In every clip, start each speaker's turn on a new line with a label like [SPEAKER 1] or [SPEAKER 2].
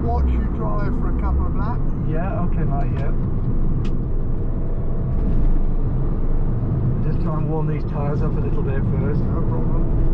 [SPEAKER 1] watch you drive for a couple of laps.
[SPEAKER 2] Yeah, okay mate, yeah. Just try and warm these tyres up a little bit first.
[SPEAKER 1] No problem.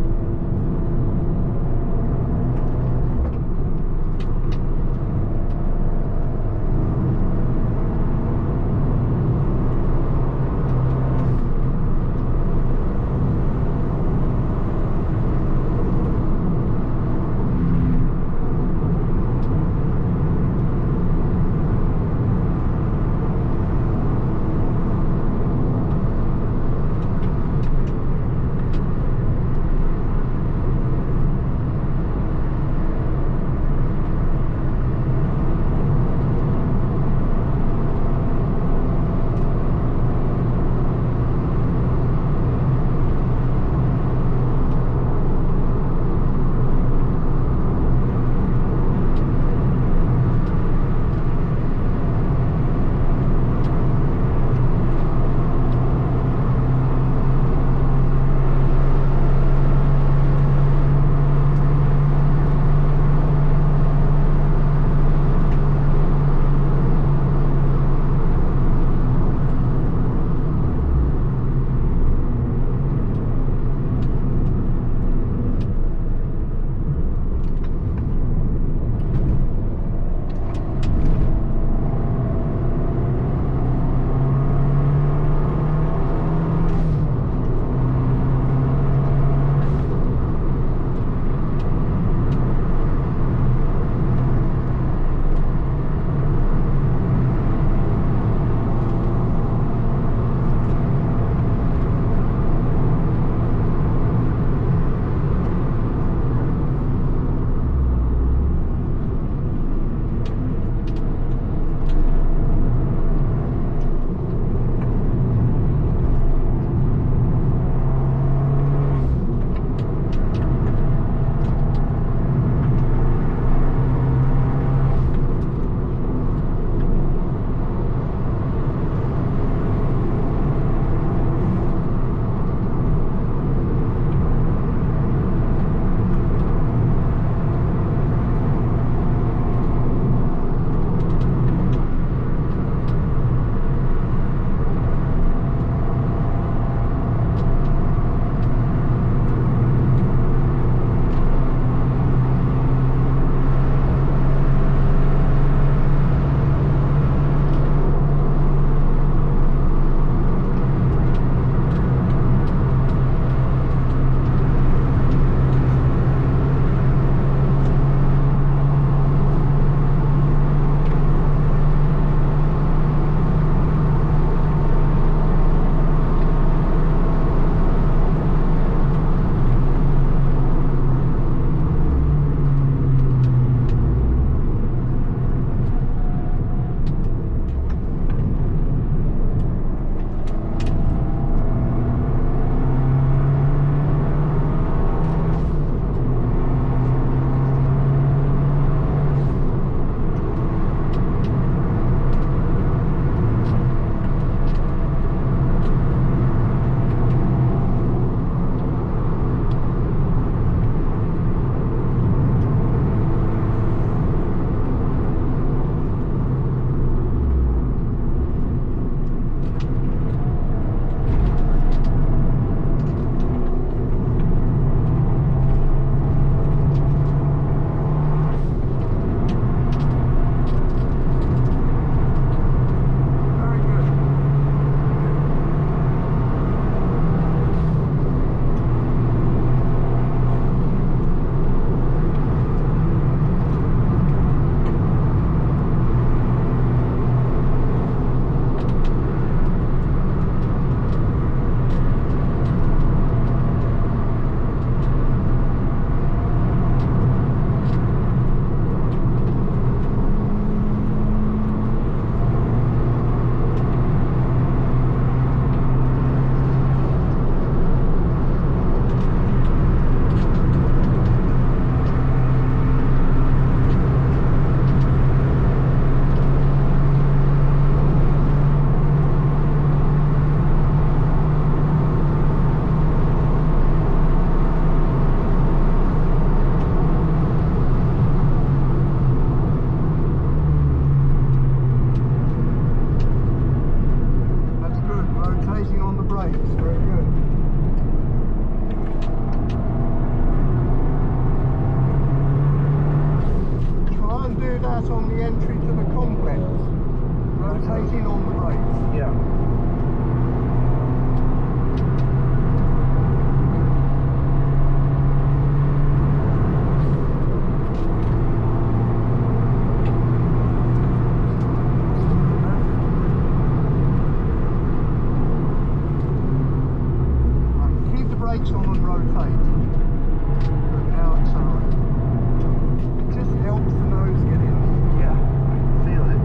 [SPEAKER 1] on the entry to the complex. Rotating on the brakes.
[SPEAKER 2] Yeah.
[SPEAKER 1] Keep the brakes on and rotate. Now accelerate. It just helps the nose get in.
[SPEAKER 2] Yeah, I can feel it.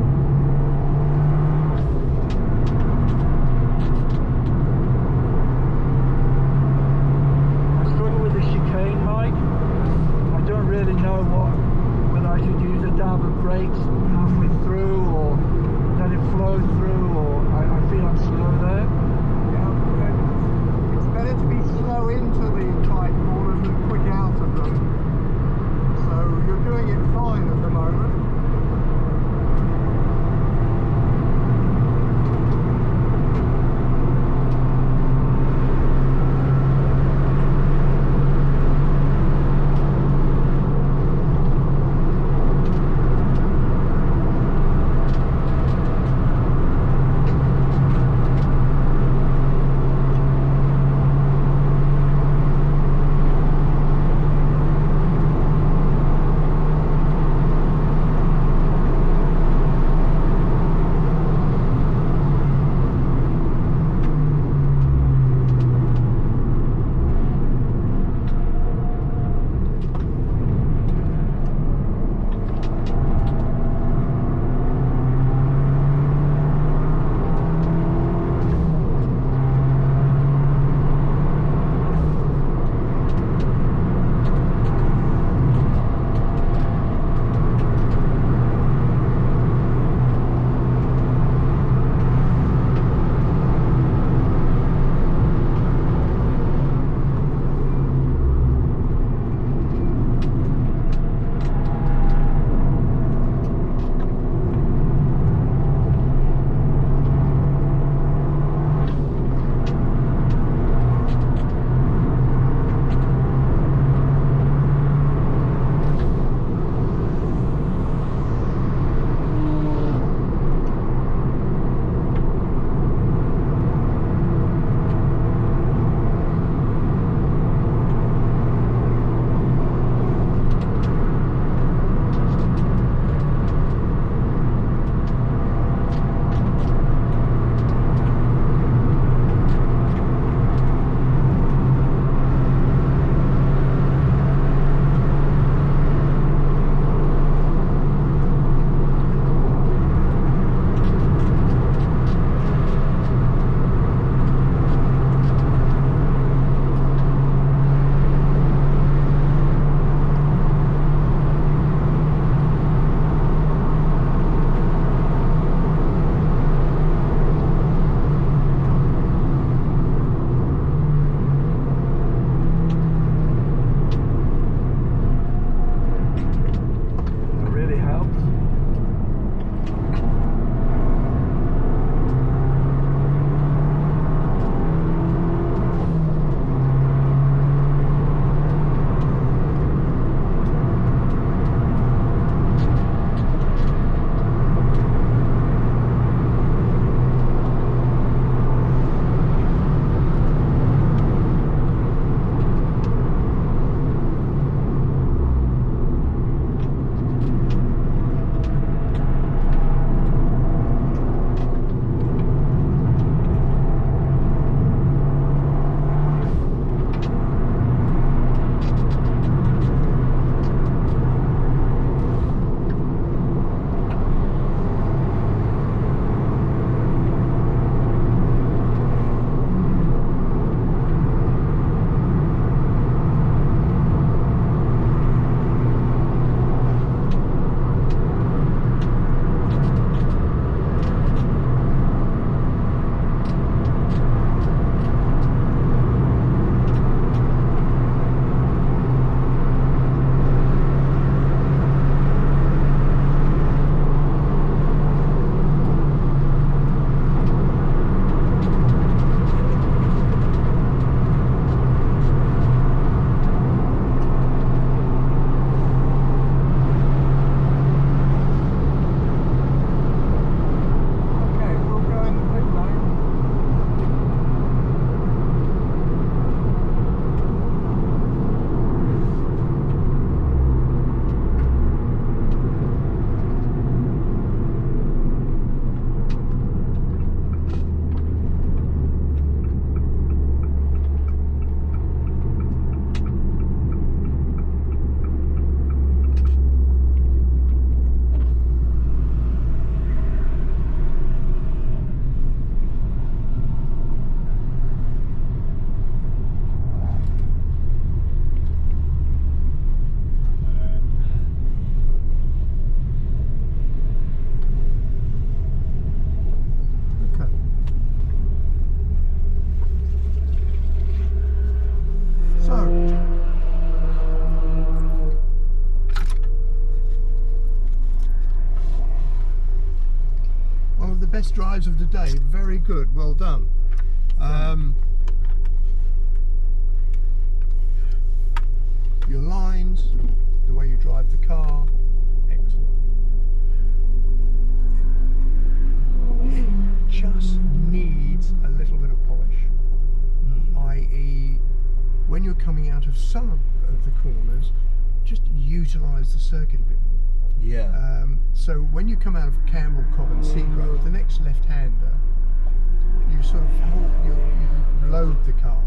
[SPEAKER 1] first drives of the day, very good, well done. Your lines, the way you drive the car, excellent. It just needs a little bit of polish, i.e. when you're coming out of some of the corners, just utilise the circuit a bit more.
[SPEAKER 3] Yeah.
[SPEAKER 1] So when you come out of Campbell, Cobb and Seagrove, the next left-hander, you sort of you load the car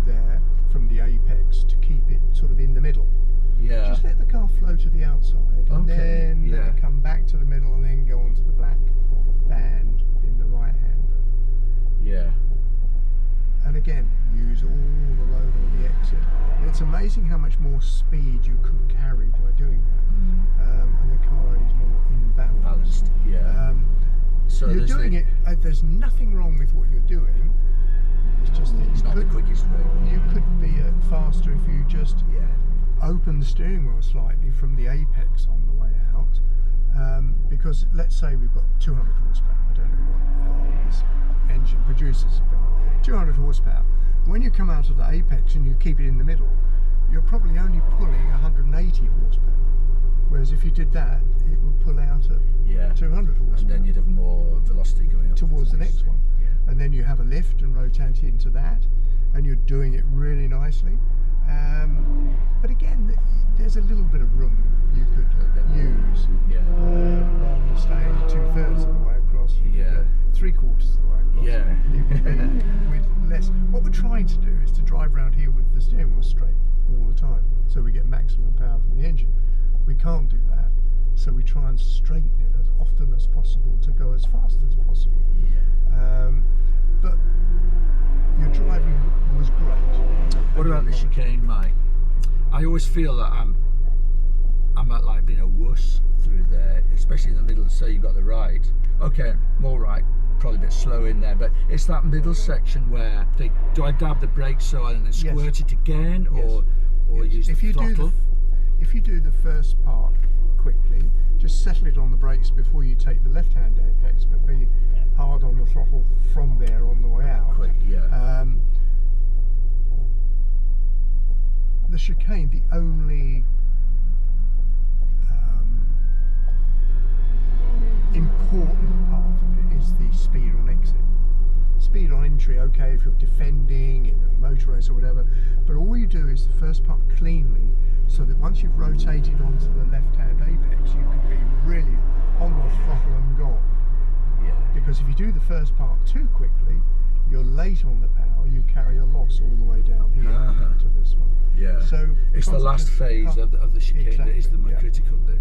[SPEAKER 1] there from the apex to keep it sort of in the middle.
[SPEAKER 3] Yeah.
[SPEAKER 1] Just let the car flow to the outside, and then come back to the middle, and then go onto the black band in the right-hander.
[SPEAKER 3] Yeah.
[SPEAKER 1] And again, use all the road or the exit. It's amazing how much more speed you could carry by doing that. And the car is more
[SPEAKER 3] Balanced. Yeah. So
[SPEAKER 1] you're doing it. There's nothing wrong with what you're doing. It's just that
[SPEAKER 3] it's not the quickest way.
[SPEAKER 1] You could be faster if you just open the steering wheel slightly from the apex on the way out. Because let's say we've got 200 horsepower. I don't know what this engine produces, but 200 horsepower. When you come out of the apex and you keep it in the middle, you're probably only pulling 180 horsepower. Whereas if you did that, it would pull out at 200 horsepower.
[SPEAKER 3] And then you'd have more velocity going up
[SPEAKER 1] towards the next one.
[SPEAKER 3] Yeah.
[SPEAKER 1] And then you have a lift and rotate into that, and you're doing it really nicely. But again, there's a little bit of room you could use. Rather than staying 2/3 of the way across, you could go 3/4 of the way across. You could be with less. What we're trying to do is to drive around here with the steering wheel straight all the time, so we get maximum power from the engine. We can't do that, so we try and straighten it as often as possible to go as fast as possible. But your driving was great.
[SPEAKER 3] What about the chicane, Mike? I always feel that I'm at like being a wuss through there, especially in the middle. So you've got the right, okay, more right, probably a bit slow in there, but it's that middle section where do I dab the brakes so I then squirt it again, or use the throttle?
[SPEAKER 1] If you do the first part quickly, just settle it on the brakes before you take the left-hand apex, but be hard on the throttle from there on the way out.
[SPEAKER 3] Quick,
[SPEAKER 1] the chicane, the only important part of it is the speed on exit. Speed on entry, okay, if you're defending in a motor race or whatever, but all you do is the first part cleanly, so that once you've rotated onto the left-hand apex, you can be really on the throttle and gone. Because if you do the first part too quickly, you're late on the power, you carry a loss all the way down here to this one. So
[SPEAKER 3] it's the last phase of the chicane that is the more critical bit.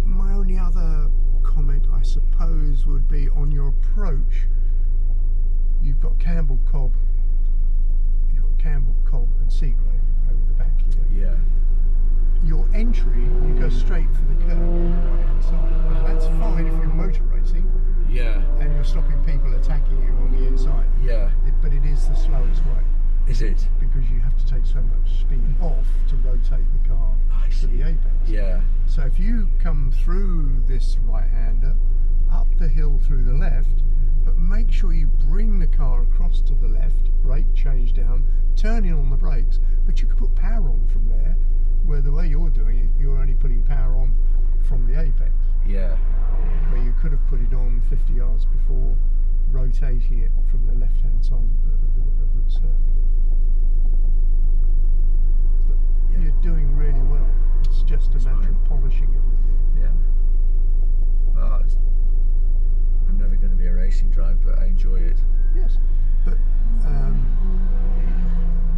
[SPEAKER 1] My only other comment, I suppose, would be on your approach. You've got Campbell, Cobb, and Seagrave over the back here. Your entry, you go straight for the curb on the right-hand side. That's fine if you're motor racing. And you're stopping people attacking you on the inside. But it is the slowest way.
[SPEAKER 3] Is it?
[SPEAKER 1] Because you have to take so much speed off to rotate the car to the apex. So if you come through this right-hander, up the hill through the left, but make sure you bring the car across to the left, brake change down, turn in on the brakes, but you can put power on from there, where the way you're doing it, you're only putting power on from the apex. Where you could have put it on 50 yards before, rotating it from the left-hand side of the circuit. But you're doing really well. It's just a matter of polishing everything.
[SPEAKER 3] Well, I'm never going to be a racing driver, but I enjoy it.
[SPEAKER 1] Yes, but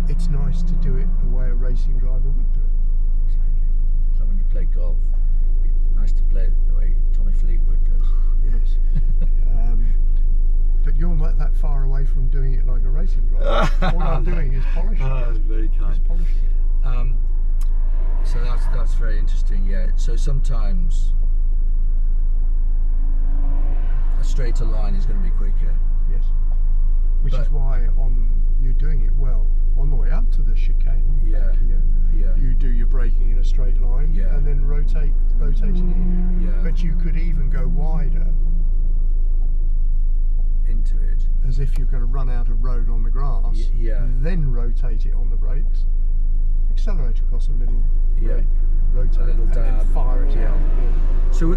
[SPEAKER 1] it's nice to do it the way a racing driver would do it.
[SPEAKER 3] Exactly. So when you play golf, it'd be nice to play it the way Tommy Fleetwood does.
[SPEAKER 1] Yes. But you're not that far away from doing it like a racing driver. All I'm doing is polishing it.
[SPEAKER 3] Very kind. So that's very interesting. So sometimes a straighter line is going to be quicker.
[SPEAKER 1] Yes. Which is why you're doing it well on the way up to the chicane.
[SPEAKER 3] Yeah.
[SPEAKER 1] Here, you do your braking in a straight line,
[SPEAKER 3] Yeah.
[SPEAKER 1] and then rotate it in.
[SPEAKER 3] Yeah.
[SPEAKER 1] But you could even go wider,
[SPEAKER 3] into it.
[SPEAKER 1] as if you're going to run out of road on the grass.
[SPEAKER 3] Yeah.
[SPEAKER 1] Then rotate it on the brakes, accelerate across a little
[SPEAKER 3] Yeah.
[SPEAKER 1] brake, rotate,
[SPEAKER 3] A little
[SPEAKER 1] and
[SPEAKER 3] dab.
[SPEAKER 1] then fire it
[SPEAKER 3] Yeah.
[SPEAKER 1] out.
[SPEAKER 3] So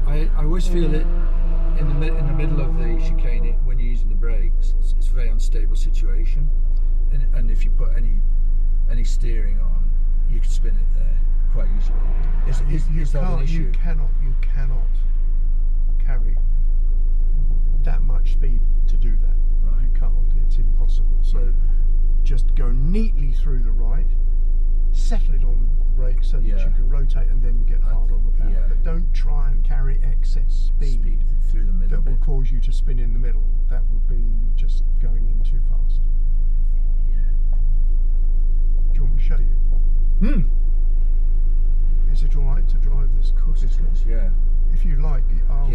[SPEAKER 3] I always feel it in the middle of the chicane when you're using the brakes. It's a very unstable situation, and if you put any steering on, you can spin it there quite easily. Is that an issue?
[SPEAKER 1] You cannot carry that much speed to do that.
[SPEAKER 3] Right.
[SPEAKER 1] You can't. It's impossible. So just go neatly through the right, settle it on the brake so that
[SPEAKER 3] Yeah.
[SPEAKER 1] you can rotate and then get hard on the pedal.
[SPEAKER 3] yeah.
[SPEAKER 1] But don't try and carry excess speed
[SPEAKER 3] through the middle.
[SPEAKER 1] that will cause you to spin in the middle. That would be just going in too fast.
[SPEAKER 3] Yeah.
[SPEAKER 1] Do you want me to show you?
[SPEAKER 3] Hmm.
[SPEAKER 1] Is it all right to drive this?
[SPEAKER 3] Of course it is. Yeah.
[SPEAKER 1] If you like, I'll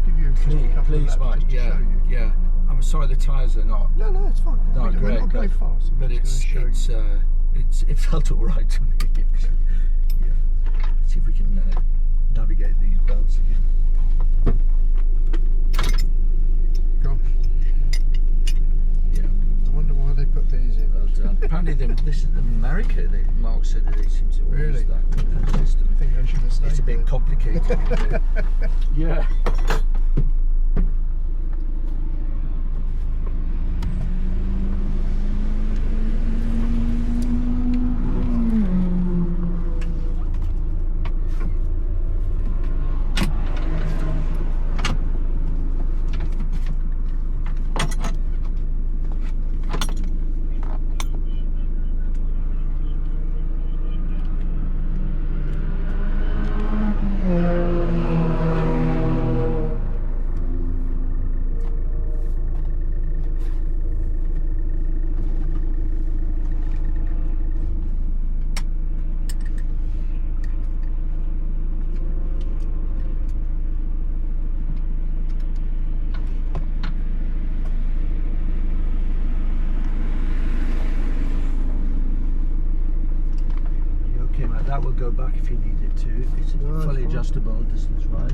[SPEAKER 1] give you just a couple of
[SPEAKER 3] Please,
[SPEAKER 1] laps
[SPEAKER 3] Mike.
[SPEAKER 1] just to
[SPEAKER 3] Yeah.
[SPEAKER 1] show you.
[SPEAKER 3] Yeah. I'm sorry the tyres are not.
[SPEAKER 1] No, it's fine.
[SPEAKER 3] Not
[SPEAKER 1] We're
[SPEAKER 3] great,
[SPEAKER 1] not going fast. I'm
[SPEAKER 3] but
[SPEAKER 1] just gonna show you.
[SPEAKER 3] it felt all right to me. Yeah. Let's see if we can navigate these belts again.
[SPEAKER 1] Gosh,
[SPEAKER 3] Yeah.
[SPEAKER 1] I wonder why they put these in.
[SPEAKER 3] Well done. Apparently, this is America. Mark said that they seem to always
[SPEAKER 1] Really?
[SPEAKER 3] use that system.
[SPEAKER 1] I think they should have stayed
[SPEAKER 3] It's a bit
[SPEAKER 1] there.
[SPEAKER 3] complicated. Yeah. Okay, Matt, that will go back if you need it to. It's
[SPEAKER 1] No, it's
[SPEAKER 3] fully
[SPEAKER 1] fine.
[SPEAKER 3] adjustable distance ride.